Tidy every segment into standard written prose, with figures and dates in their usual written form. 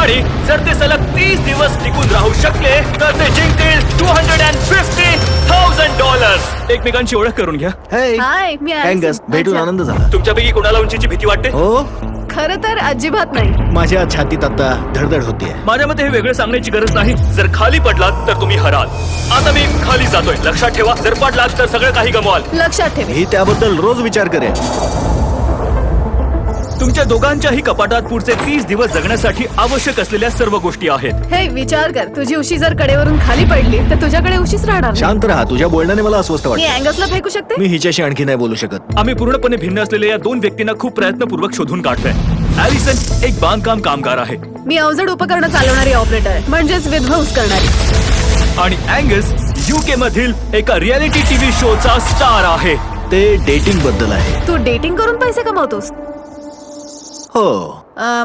आणि जर ते सलग 30 दिवस टिकून राहू शकले तर ते जिंकतील $250,000. एकमेकांची ओळख करून घ्या. हाय, मी अँगस, अलिसन. भेटून अच्छा. आनंद झाला. तुमच्यापैकी कोणाला उंचीची भीती वाटते? हो, खरं तर अजिबात नाही. माझ्या छातीत आता धडधड होतीये. माझ्या मते हे वेगळं सांगण्याची गरज नाही. जर खाली पडलात तर तुम्ही हराल. आता मी खाली जातोय, लक्षात ठेवा. जर पडलात तर सगळं काही गमवाल. लक्षात ठेव. मी त्याबद्दल रोज विचार करेन. तुमच्या दोघांच्याही कपाटात पुढचे 30 दिवस जगण्यासाठी आवश्यक असलेल्या सर्व गोष्टी आहेत. हे विचार कर, तुझी उशी जर कडेवरून खाली पडली तर तुझ्याकडे उशीच राहणार नाही. शांत राहा, तुझ्या बोलण्याने मला अस्वस्थ मी वाटतं. अँगसला फेकू शकते. मी हिच्याशी आणखी नाही बोलू शकत. आम्ही पूर्णपणे भिन्न असलेल्या या दोन व्यक्तींना खूप प्रयत्नपूर्वक शोधून काढतोय. ॲलिसन एक बांधकाम कामगार आहे मी अवजड उपकरणं चालवणारी ऑपरेटर आहे, म्हणजेच विध्वंस करणारी. आणि अँगस UK मधील एका रियालिटी टीव्ही शोचा स्टार आहे. ते डेटिंग बद्दल आहे. तू डेटिंग करून पैसे कमावतोस? हो,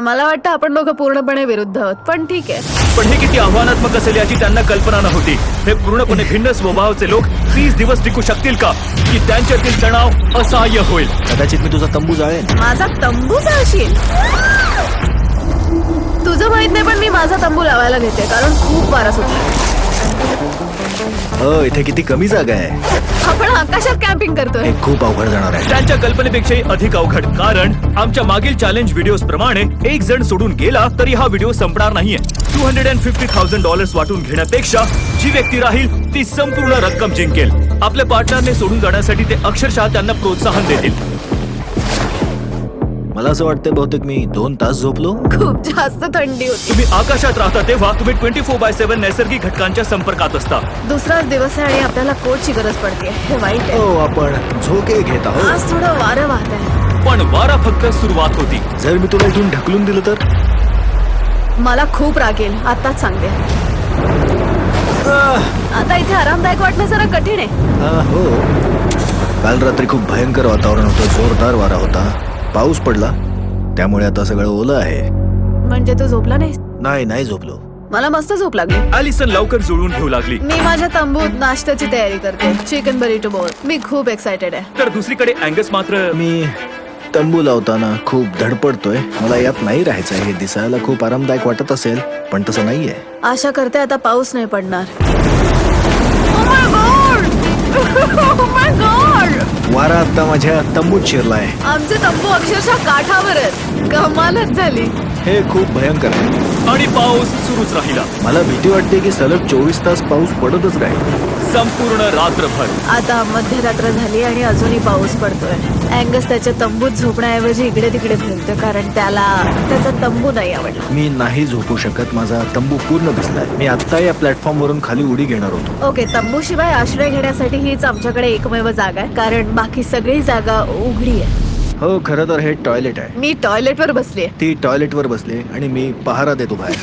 मला वाटतं आपण दोघं पूर्णपणे विरुद्ध आहोत, पण ठीक आहे. पण हे किती आव्हानात्मक असेल याची त्यांना कल्पना नव्हती. हे पूर्णपणे भिन्न स्वभावाचे लोक 30 दिवस टिकू शकतील का, की त्यांच्यातील तणाव असह्य होईल? कदाचित मी तुझा तंबू जाळेन. माझा तंबू जाळशील? तुझं माहित नाही, पण मी माझा तंबू लावायला घेते कारण खूप वारा सुटला. हो, इथे किती कमी जागा आहे. आपण आकाशात कॅम्पिंग करतोय. हे खूप अवघड जाणार आहे. त्यांच्या कल्पनेपेक्षाही अधिक अवघड, कारण आमच्या मागील चॅलेंज व्हिडिओज प्रमाणे एक जण सोडून गेला तरी हा व्हिडिओ संपणार नाहीये. $250,000 वाटून घेण्यापेक्षा जी व्यक्ती राहील ती संपूर्ण रक्कम जिंकेल. आपल्या पार्टनरने सोडून जाण्यासाठी ते अक्षरशः त्यांना प्रोत्साहन देतील. मला असं वाटतं बहुतेक मी 2 तास झोपलो. खूप जास्त थंडी होती. तुम्ही आकाशात राहता तेव्हा तुम्ही 24/7 नैसर्गिक घटकांच्या संपर्कात असता. दुसराच दिवस आहे आणि आपल्याला कोटची गरज पडते. हे वाईट आहे. हो, आपण झोके घेत आहोत. आज थोडं वारं वाहत आहे. पण वारा फक्त सुरुवात होती. जर मी तुला इथून ढकलून दिलं तर? मला खूप राग येईल, आताच सांगते. आता इथे आरामदायक वाटणं जरा कठीण आहे. हो, काल रात्री खूप भयंकर वातावरण होतं. जोरदार वारा होता, पाऊस पडला, त्यामुळे आता सगळं ओलं आहे. म्हणजे तू झोपला नाहीस? नाही झोपलो. मला मस्त झोप लागली. ॲलिसन लवकर जुळवून घेऊ लागली. मी माझ्या तंबूत नाश्त्याची तयारी करते. चिकन बरीटो बोल. मी खूप एक्साइटेड आहे. तर दुसरीकडे अँगस मात्र मी तंबू लावताना खूप धडपडतोय. मला यात नाही राहायचं. हे दिसायला खूप आरामदायक वाटत असेल, पण तसं नाहीये. आशा करते आता पाऊस नाही पडणार. Oh my God! Oh my God! वारा आता माझ्या तंबूत शिरलाय. आमचे तंबू अक्षरशः काठावर आहेत. कमालच झाली. हे खूप भयंकर आहे. आणि पाऊस सुरूच राहिला. मला भीती वाटते की सलग 24 तास पाऊस पडतच राहील. संपूर्ण रात्रभर. आता मध्यरात्र झाली आणि अजूनही पाऊस पडतोय. अँगस त्याच्या तंबूत झोपण्याऐवजी इकडे तिकडे फिरतोय कारण त्याला त्याचा तंबू नाही आवडला. मी नाही झोपू शकत. माझा तंबू पूर्ण भिजलाय. मी आता या प्लॅटफॉर्म वरून खाली उडी घेणार होतो. ओके, तंबू शिवाय आश्रय घेण्यासाठी हीच आमच्याकडे एकमेव जागा आहे, कारण बाकी सगळी जागा उघडी आहे. हो, खरं तर हे टॉयलेट आहे. मी टॉयलेटवर बसलीये. ती टॉयलेटवर बसली आणि मी पहारा देतो बाहेर.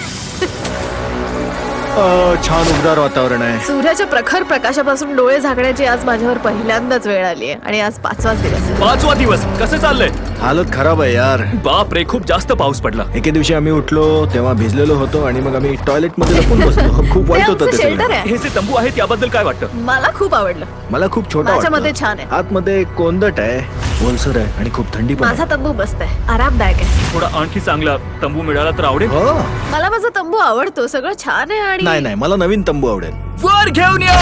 छान उबदार वातावरण आहे. सूर्याच्या प्रखर प्रकाशापासून डोळे झाकण्याची आज माझ्यावर पहिल्यांदाच वेळ आली आहे आणि आज 5वाच दिवस आहे. 5वा दिवस. कसं चाललंय? हालत खराब आहे यार. बाप रे, खूप जास्त पाऊस पडला. एके दिवशी आम्ही उठलो तेव्हा भिजलेलो होतो आणि मग आम्ही टॉयलेट मध्ये लपून बसलो. खूप वाईट होतं ते शेल्टर सगळं. आहे. हे जे तंबू आहेत याबद्दल काय वाटतं? मला खूप आवडलं. मला खूप छोटा माझ्या वाटतो. मते छान आहे. आतमध्ये कोंदट आहे, ओलसर आहे आणि खूप थंडी पण आहे. माझा तंबू मस्त आहे, आरामदायक आहे. थोडा आणखी चांगला तंबू मिळाला तर आवडेल. हो, मला माझा तंबू आवडतो. सगळं छान आहे आणि नाही मला नवीन तंबू आवडेल. वर घेऊन या.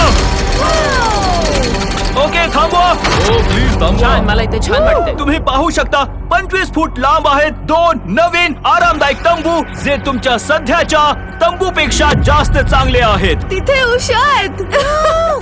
ओके, थांबवा. हो प्लीज थांबवा. मला इथे छान वाटतंय. तुम्ही पाहू शकता 25 फूट लांब आहेत 2 नवीन आरामदायक तंबू, जे तुमच्या सध्याच्या तंबूपेक्षा जास्त चांगले आहेत. तिथे उषा आहेत.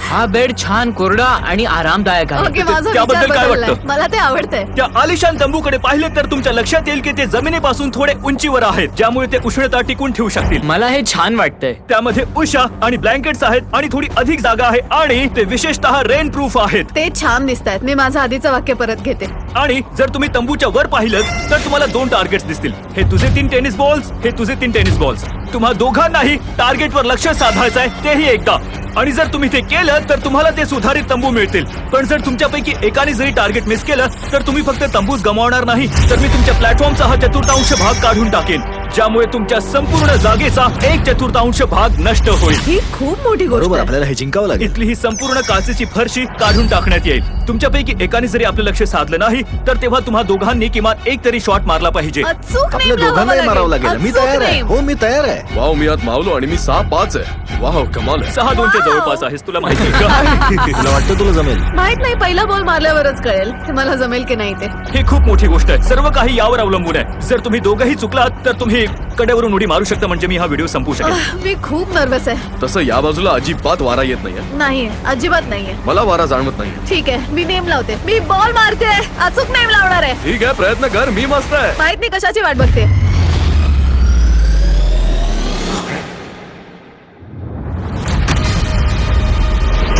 हा बेड छान कोरडा आणि आरामदायक आहे. ओके, माझा त्याबद्दल विचार काय बदललाय. वाटतं? मला ते आवडतंय. त्या आलिशान तंबूकडे पाहिले तर तुमच्या लक्षात येईल की ते जमिनीपासून थोडे उंचीवर आहेत, ज्यामुळे ते उष्णता टिकून ठेवू शकतील. मला हे छान वाटतंय. त्यामध्ये उषा आणि ब्लँकेट्स आहेत आणि थोडी अधिक जागा आहे आणि ते विशेषतः रेन प्रूफ आहेत. ते छान दिसतायत. मी माझं आधीचं वाक्य परत घेते. आणि जर तुम्ही तंबूच्या वर पाहिलं तर तुम्हाला 2 टार्गेट्स दिसतील. हे तुझे 3 टेनिस बॉल्स, हे तुझे 3 टेनिस बॉल्स. तुम्हा दोघांनाही टार्गेटवर लक्ष साधायचं आहे, तेही एकदा. आणि जर तुम्ही ते केलं तर तुम्हाला ते सुधारित तंबू मिळतील. पण जर तुमच्यापैकी एकाने जरी टार्गेट मिस केलं तर तुम्ही फक्त तंबूच गमावणार नाही, तर मी तुमच्या प्लॅटफॉर्मचा हा चतुर्थांश भाग काढून टाकेन. ज्यामुळे तुमच्या संपूर्ण जागेचा 1/4 भाग नष्ट होईल. ही खूप मोठी गोष्ट बरोबर, आहे. आपल्याला हे जिंकावं लागेल. इथली ही संपूर्ण काचेची फरशी काढून टाकण्यात येईल. तुमच्यापैकी एकाने जरी आपलं लक्ष साधलं नाही तर तेव्हा तुम्हा दोघांनी किमान एक तरी शॉट मारला पाहिजे. अचूक आपल्या नेम दोघांनाही मारावं लागेल. मी अचूक तयार आहे. नेम. हो, मी तयार आहे. वाव, मी आत मावलो आणि मी 6-5 आहे. वाव, कमाल आहे. 6-2च्या जवळपास आहेस, तुला माहिती आहे का? तुला वाटतं तुला जमेल? माहित नाही, पहिला बॉल मारल्यावरच कळेल की मला जमेल की नाही ते. ही खूप मोठी गोष्ट आहे. सर्व काही यावर अवलंबून आहे. जर तुम्ही दोघंही चुकलात तर तुम्ही कडेवरून उडी मारू शकता, म्हणजे मी हा व्हिडिओ संपू शकेल. मी खूप नर्वस आहे. तसं या बाजूला अजिबात वारा येत नाहीये. नाहीये, अजिबात नाहीये. मला वारा जाणवत नाहीये. ठीक आहे, मी नेम लावते. मी बॉल मारते, अचूक नेम लावणार आहे. ठीक आहे, प्रयत्न कर. मी मस्त आहे. माहित नाही कशाची वाट बघते.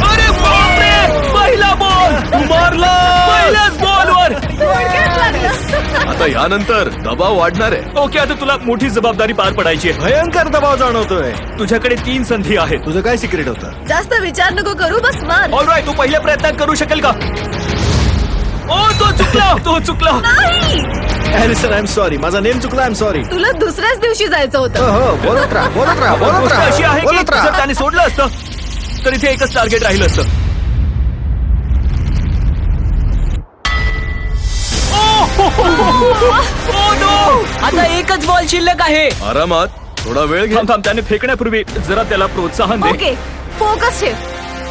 अरे बापरे! पहिला बॉल मारला. पहिल्याच बॉलवर. थोडक्यात लागलं. आता यानंतर दबाव वाढणार आहे. ओके, आता तुला मोठी जबाबदारी पार पडायची आहे. भयंकर दबाव जाणवतोय. तुझ्याकडे 3 संधी आहेत. तुझं काय सिक्रेट होतं? जास्त विचार नको करू, बस मार. ऑलराईट, तू पहिल्या प्रयत्नात करू शकेल का? ओ, तो चुकला. नाही, सर, आय एम सॉरी. माझा नेम चुकला. I am sorry. तुला दुसऱ्याच दिवशी जायचं होतं. हो, बोलत राहा, बोलत राहा, बोलत गोष्ट अशी राहा, आहे की बोलत जर राहा. त्याने सोडलं असतं तर इथे एकच टार्गेट राहिलं असतं. Oh, no! आता एकच बॉल शिल्लक आहे. आरामात, थोडा वेळ घे. थांब, त्याने फेकण्यापूर्वी जरा त्याला प्रोत्साहन दे. ओके, फोकस ठेव.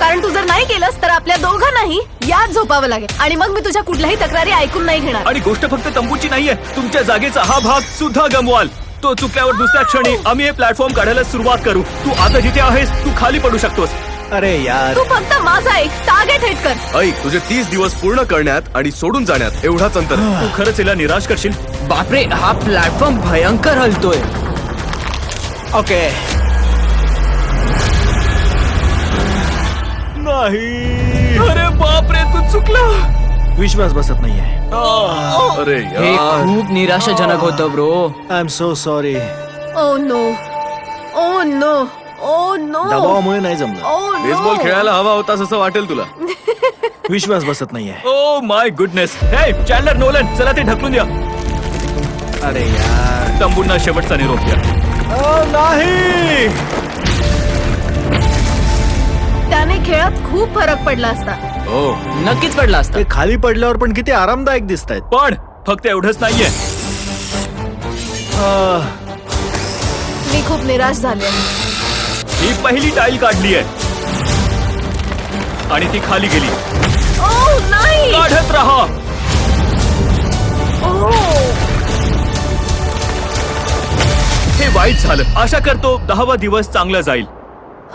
कारण तू जर नाही केलंस तर आपल्या दोघांनाही यात झोपावं लागेल आणि मग मी तुझ्या कुठल्याही तक्रारी ऐकून नाही घेणार. आणि गोष्ट फक्त तंबूची नाहीये, तुमच्या जागेचा हा भाग सुद्धा गमवाल. तो चुकल्यावर दुसऱ्या क्षणी आम्ही हे प्लॅटफॉर्म काढायला सुरुवात करू. तू आता जिथे आहेस तू खाली पडू शकतोस. अरे यार, तू फक्त माझा एक टार्गेट हिट कर. ऐक, तुझे 30 दिवस पूर्ण करण्यात आणि सोडून जाण्यात एवढाच अंतर आहे. तू खरंच हिला निराश करशील. बापरे, हा प्लॅटफॉर्म भयंकर हलतोय. ओके. नाही. अरे बापरे, तू चुकला. विश्वास बसत नाहीये. अरे हे यार, खूप निराशाजनक होतं bro. I am so sorry. Oh no, oh no, oh no. दबावामुळे नाही जमलं. Oh no. बेसबॉल खेळायला हवा होतास असं वाटेल तुला. विश्वास बसत नाहीये. Oh my goodness. हे चॅन्डलर नोलन, चला ते ढकलून द्या. अरे यार. तंबूंना शेवटचा निरोप द्या. नाही. त्याने खेळात खूप फरक पडला असता. हो, नक्कीच पडला असता. ते खाली पडल्यावर पण किती आरामदायक दिसतायत. पण फक्त एवढंच नाहीये. मी खूप निराश झाले. ही पहिली टाईल काढली आहे आणि ती खाली गेली. ओ नाही. काढत राहा. ओ, हे वाईट झालं. आशा करतो 10वा दिवस चांगला जाईल.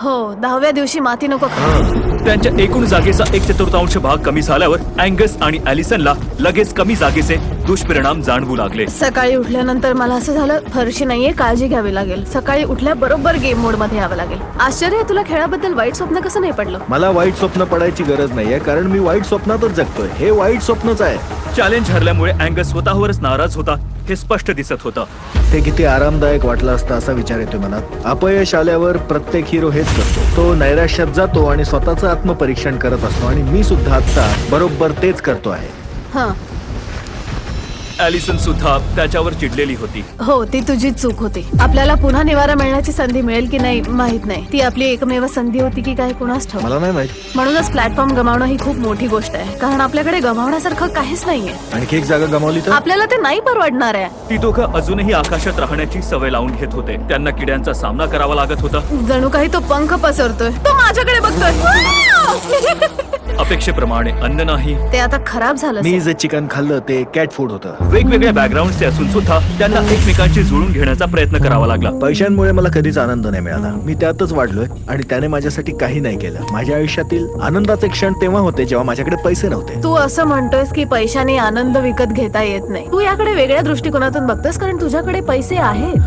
हो, 10व्या दिवशी माती नको खाऊ. त्यांच्या एकूण जागेचा 1/4 भाग कमी झाल्यावर अँगस आणि ॲलिसनला लगेच कमी जागेचे दुष्परिणाम जाणवू लागले. सकाळी उठल्यानंतर मला असं झालं, फरशी नाहीये, काळजी घ्यावी लागेल. सकाळी उठल्याबरोबर गेम मोड मध्ये यावं लागेल. आश्चर्य आहे, तुला खेळाबद्दल वाईट स्वप्न कसं नाही पडलं? मला वाईट स्वप्न पडायची गरज नाहीये, कारण मी वाईट स्वप्नातच जगतोय. हे वाईट स्वप्नच आहे. चॅलेंज हरल्यामुळे अँगस स्वतःवरच नाराज होता, हे स्पष्ट दिसत होतं. ते किती आरामदायक वाटलं असतं असा विचार येतोय मनात. अपयश आल्यावर प्रत्येक हिरो हेच करतो. तो नैराश्यात जातो आणि स्वतःचं आत्मपरीक्षण करत असतो आणि मी सुद्धा आता बरोबर तेच करतो आहे. हा, ॲलिसन सुद्धा त्याच्यावर चिडलेली होती. हो, ती तुझी चूक होती. आपल्याला पुन्हा निवारा मिळण्याची संधी मिळेल की नाही माहित नाही. ती आपली एकमेव संधी होती की काय, कुणास ठाऊक. मला नाही माहित. म्हणूनच प्लॅटफॉर्म गमावणं ही खूप मोठी गोष्ट आहे, कारण आपल्याकडे गमावण्यासारखं काहीच नाहीये. आणखी एक जागा गमावली तर आपल्याला ते नाही परवडणार आहे. ती दोघं अजूनही आकाशात राहण्याची सवय लावून घेत होते. त्यांना किड्यांचा सामना करावा लागत होता. जणू काही तो पंख पसरतोय. तो माझ्याकडे बघतोय. अपेक्षेप्रमाणे अन्न नाही. ते आता खराब झालं मी असेल. जे चिकन खाल्लं ते कॅट फूड होतं. वेगवेगळ्या बॅकग्राऊंडचे असून सुद्धा त्यांना एकमेकांशी जुळून घेण्याचा प्रयत्न करावा लागला. पैशांमुळे मला कधीच आनंद नाही मिळाला. मी त्यातच वाढलोय आणि त्याने माझ्यासाठी काही नाही केलं. माझ्या आयुष्यातील आनंदाचे क्षण तेव्हा होते जेव्हा माझ्याकडे पैसे नव्हते. तू असं म्हणतोयस की पैशाने आनंद विकत घेता येत नाही. तू याकडे वेगळ्या दृष्टिकोनातून बघतोस, कारण तुझ्याकडे पैसे आहेत.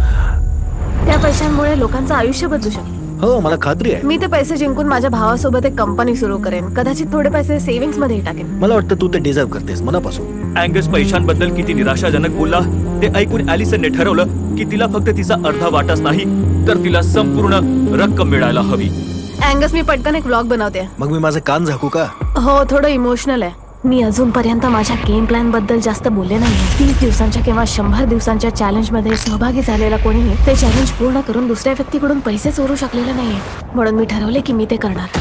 त्या पैशांमुळे लोकांचं आयुष्य बदलू शकतं. हो, मला खात्री आहे. मी ते पैसे जिंकून माझ्या भावासोबत एक कंपनी सुरू करेन. कदाचित थोडे पैसे सेव्हिंग्स मध्ये टाकेन. मला वाटतं तू ते डिझर्व करतेस मनापासून. अँगस पैशांबद्दल किती निराशाजनक बोलला ते ऐकून ॲलिसनने ठरवलं की तिला फक्त तिचा अर्धा वाटाच नाही तर तिला संपूर्ण रक्कम मिळायला हवी. अँगस, मी पटकन एक व्लॉग बनवते. मग मी माझे कान झाकू का? हो, थोडं इमोशनल आहे. मी अजूनपर्यंत माझ्या गेम प्लॅन बद्दल जास्त बोलले नाही. 30 दिवसांच्या किंवा 100 दिवसांच्या चॅलेंज मध्ये सहभागी झालेला कोणीही ते चॅलेंज पूर्ण करून दुसऱ्या व्यक्तीकडून पैसे चोरू शकलेलं नाहीये. म्हणून मी ठरवले की मी ते करणार.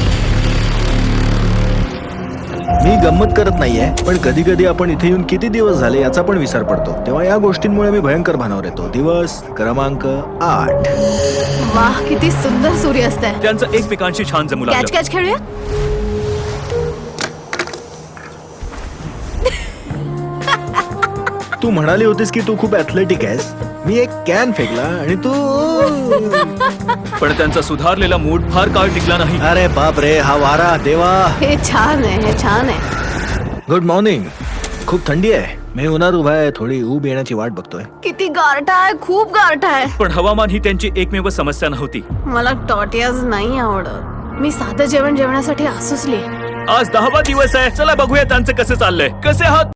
मी गंमत करत नाहीये, पण कधी कधी आपण इथे येऊन किती दिवस झाले याचा पण विसर पडतो. तेव्हा या गोष्टींमुळे मी भयंकर भानावर येतो. दिवस क्रमांक 8. वाह, किती सुंदर सूर्यास्त आहे. त्यांचं एकमेकांशी छान जमू कॅच लागलं. कॅच खेळूया. तू म्हणाली होतीस की तू खूप ऍथलेटिक आहेस. मी एक कॅन फेकला आणि तू पण त्यांचा सुधारलेला मूड फार काळ टिकला नाही. अरे बाप रे, हा वारा देवा. हे छान आहे, हे छान आहे. Good morning. खूप थंडी आहे. मी उन्हात उभा आहे, थोडी ऊब येण्याची वाट बघतोय. किती गारठा आहे, खूप गारठा आहे. पण हवामान ही त्यांची एकमेव समस्या नव्हती. मला टॉटियाज नाही आवडत. मी साधं जेवण जेवण्यासाठी आसुसली. आज 10वा दिवस आहे. चला बघूया त्यांचं कसं चाललंय. कसे आहात